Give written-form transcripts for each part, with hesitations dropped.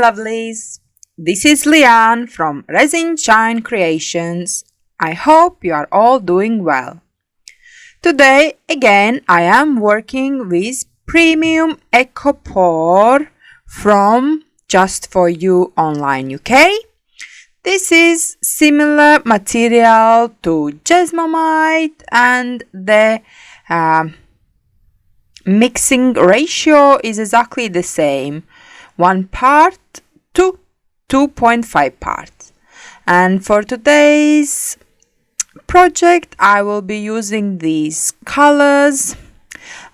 lovelies! This is Leanne from Resin Shine Creations. I hope you are all doing well. Today again I am working with premium eco pour from Just For You Online UK. This is similar material to jasmine and the mixing ratio is exactly the same. 1 part to 2.5 parts. And for today's project I will be using these colors,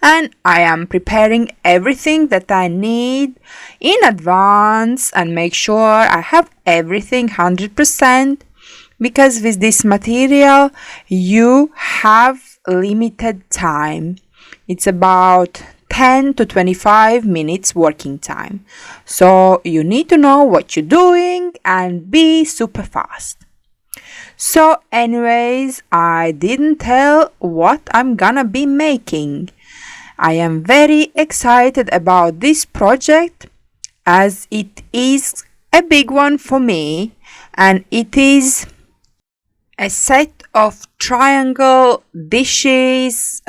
and I am preparing everything that I need in advance and make sure I have everything 100%, because with this material you have limited time. It's about 10 to 25 minutes working time. So you need to know what you're doing and be super fast. So anyways, I didn't tell what I'm gonna be making. I am very excited about this project as it is a big one for me, and it is a set of triangle dishes,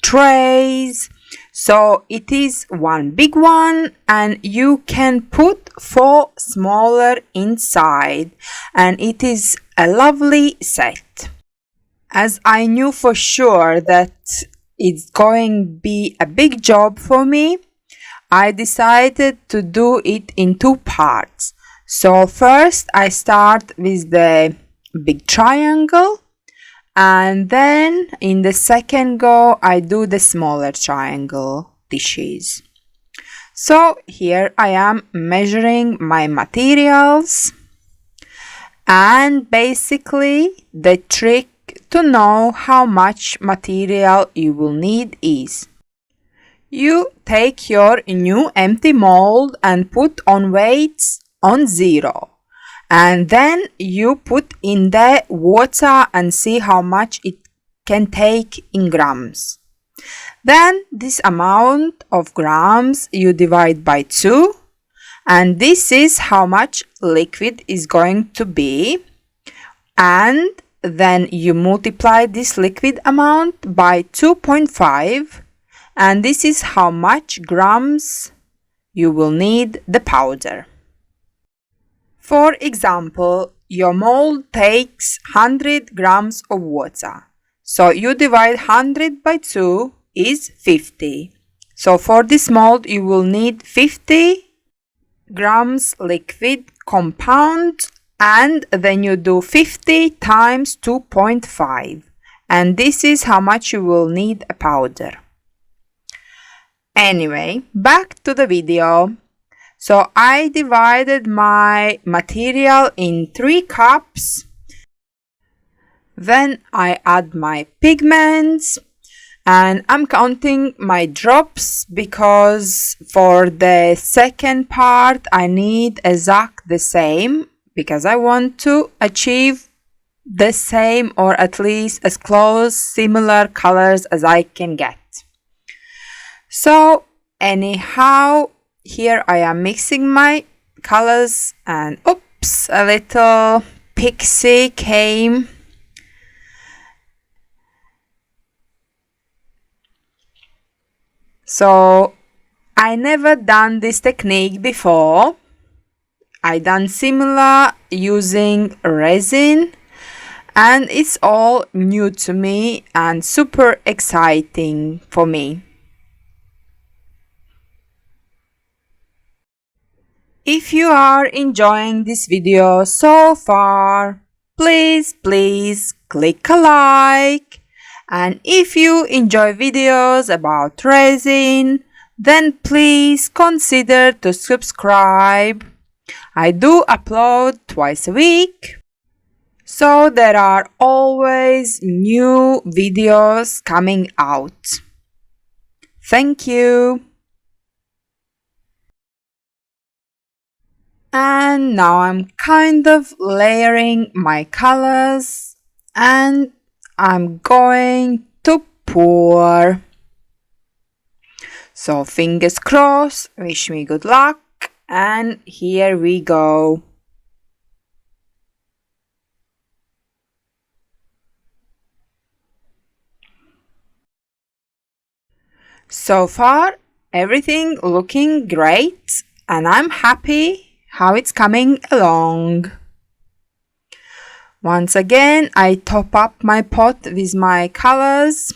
trays. So it is one big one and you can put 4 smaller inside, and it is a lovely set. As I knew for sure that it's going to be a big job for me, I decided to do it in 2 parts. So first I start with the big triangle, and then in the second go I do the smaller triangle dishes. So here I am measuring my materials, and basically the trick to know how much material you will need is you take your new empty mold and put on weights on 0. And then you put in the water and see how much it can take in grams. Then this amount of grams you divide by 2, and this is how much liquid is going to be. And then you multiply this liquid amount by 2.5, and this is how much grams you will need the powder. For example, your mold takes 100 grams of water. So you divide 100 by 2 is 50. So for this mold you will need 50 grams liquid compound, and then you do 50 times 2.5. And this is how much you will need a powder. Anyway, back to the video. So I divided my material in 3 cups. Then I add my pigments, and I'm counting my drops because for the second part I need exact the same, because I want to achieve the same or at least as close similar colors as I can get. So anyhow, here I am mixing my colors, and oops, a little pixie came. So I never done this technique before. I done similar using resin, and it's all new to me and super exciting for me. If you are enjoying this video so far, please click a like. And if you enjoy videos about resin, then please consider to subscribe. I do upload twice a week, so there are always new videos coming out. Thank you. And now I'm kind of layering my colors, and I'm going to pour. So fingers crossed, wish me good luck, And here we go. So far, everything looking great, and I'm happy how it's coming along. Once again, I top up my pot with my colors,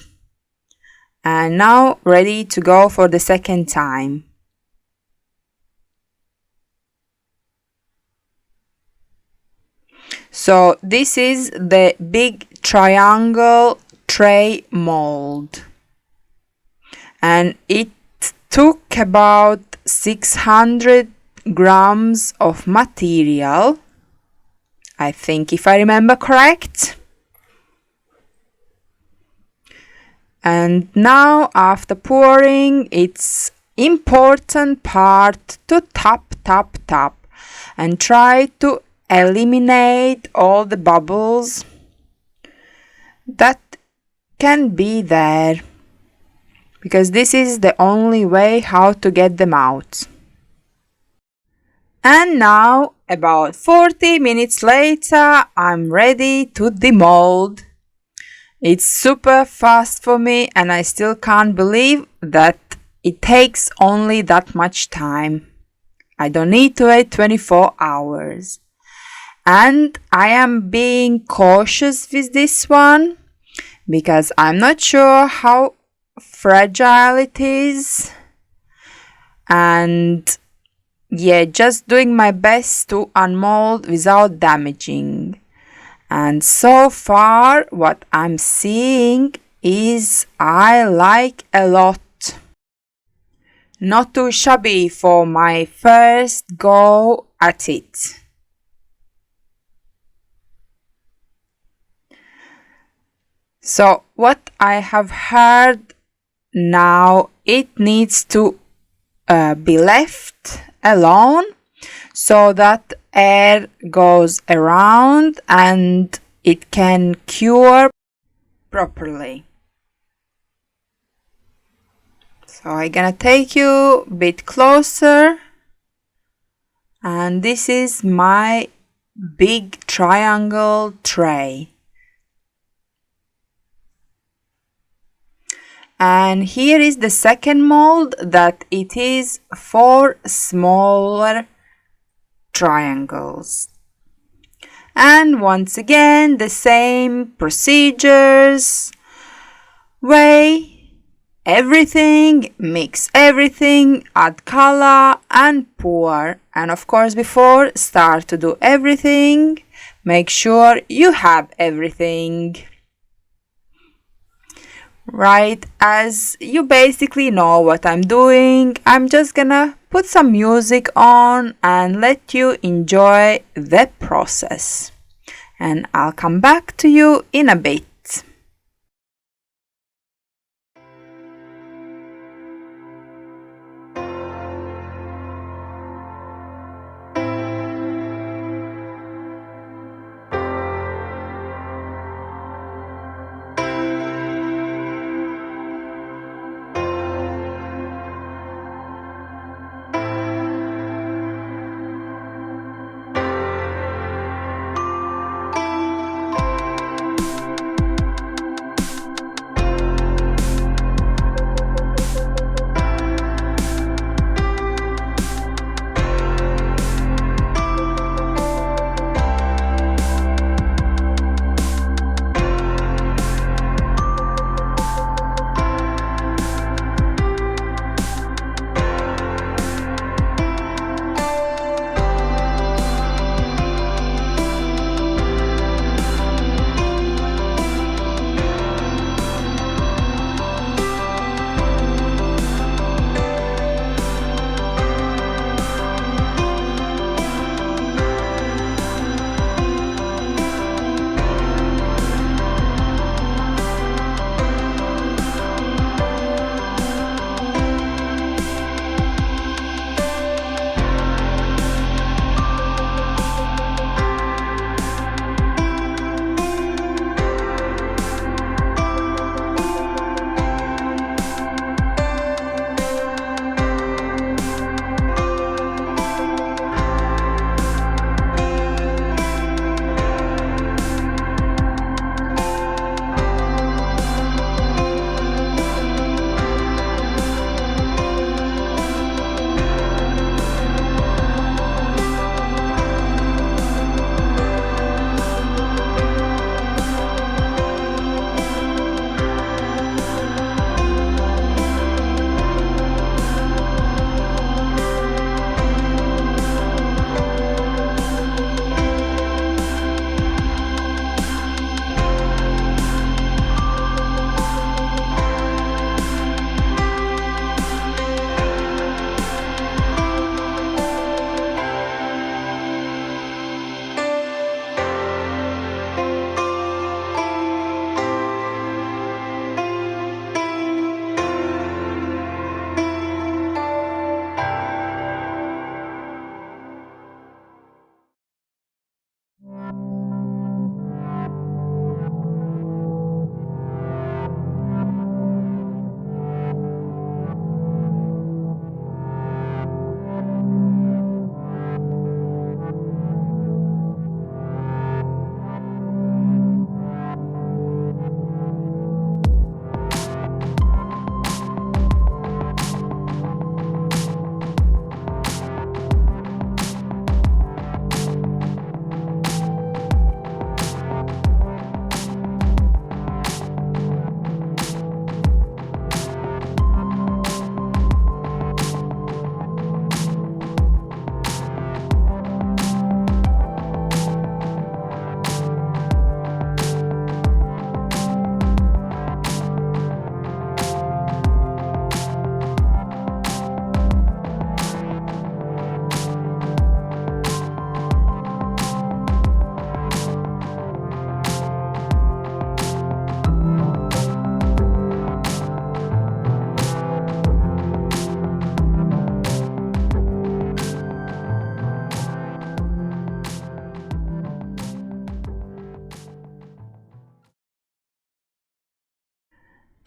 and now ready to go for the second time. So this is the big triangle tray mold, and it took about 600 grams of material, I think, if I remember correct. And now, after pouring, it's important part to tap and try to eliminate all the bubbles that can be there, because this is the only way how to get them out. And now, about 40 minutes later, I'm ready to demold. It's super fast for me, and I still can't believe that it takes only that much time. I don't need to wait 24 hours. And I am being cautious with this one because I'm not sure how fragile it is. And yeah, just doing my best to unmold without damaging. And so far, what I'm seeing is I like a lot. Not too shabby for my first go at it. So what I have heard now, it needs to be left alone so that air goes around and it can cure properly. So I'm gonna take you a bit closer, and this is my big triangle tray. And here is the second mold that it is 4 smaller triangles. And once again, the same procedures. Weigh everything, mix everything, add color and pour. And of course, before start to do everything, make sure you have everything. Right, as you basically know what I'm doing, I'm just gonna put some music on and let you enjoy the process. And I'll come back to you in a bit.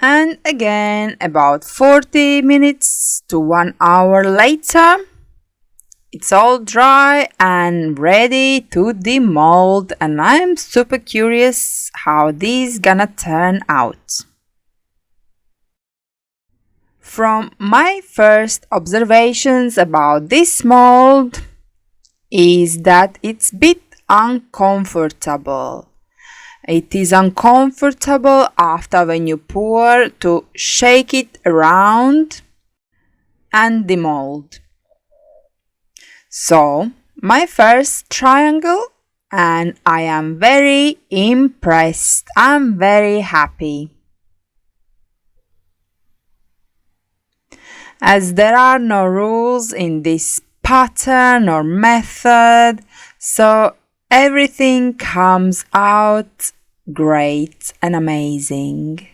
And again, about 40 minutes to 1 hour later, it's all dry and ready to demold, and I'm super curious how this gonna turn out. From my first observations about this mold is that it's a bit uncomfortable. It is uncomfortable after when you pour to shake it around and demold. So, my first triangle, and I am very impressed. I'm very happy. As there are no rules in this pattern or method, so everything comes out great and amazing.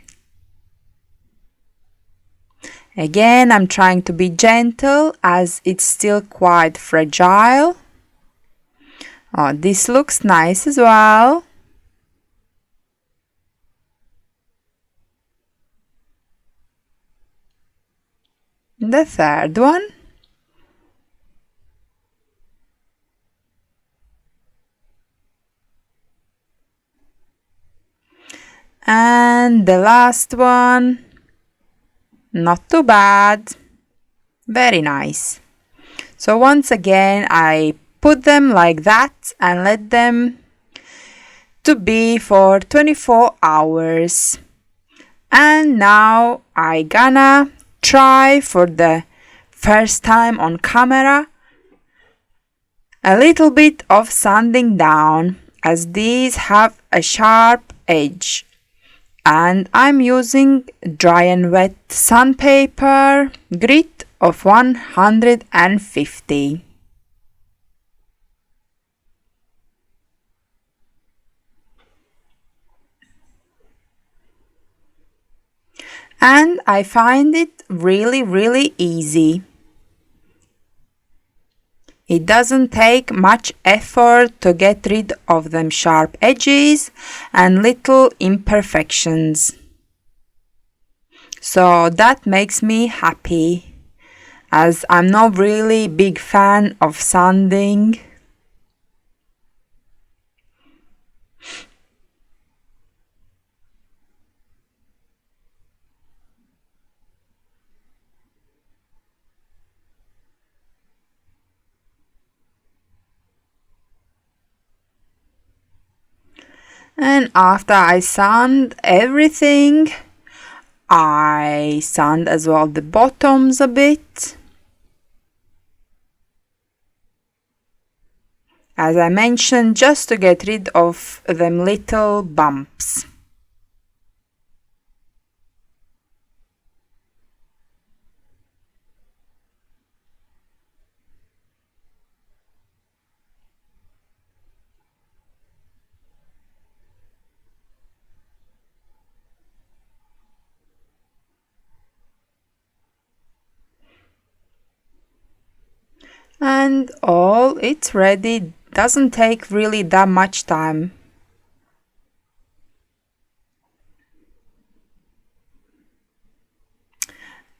Again, I'm trying to be gentle as it's still quite fragile. Oh, this looks nice as well. The third one. And the last one. Not too bad. Very nice. So once again, I put them like that and let them to be for 24 hours. And now I gonna try for the first time on camera a little bit of sanding down, as these have a sharp edge. And I'm using dry and wet sandpaper grit of 150. And I find it really easy. It doesn't take much effort to get rid of them sharp edges and little imperfections. So that makes me happy, as I'm not really big fan of sanding. And after I sand everything, I sand as well the bottoms a bit. As I mentioned, just to get rid of them little bumps. And all it's ready. Doesn't take really that much time.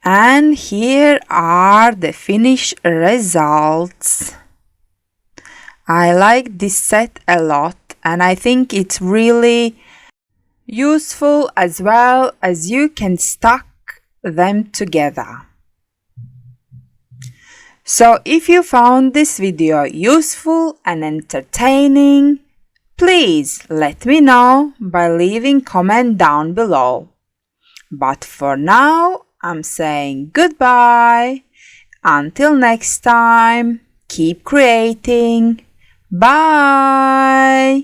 And here are the finished results. I like this set a lot, and I think it's really useful, as well as you can stack them together. So if you found this video useful and entertaining, please let me know by leaving comment down below. But for now, I'm saying goodbye. Until next time, keep creating. Bye!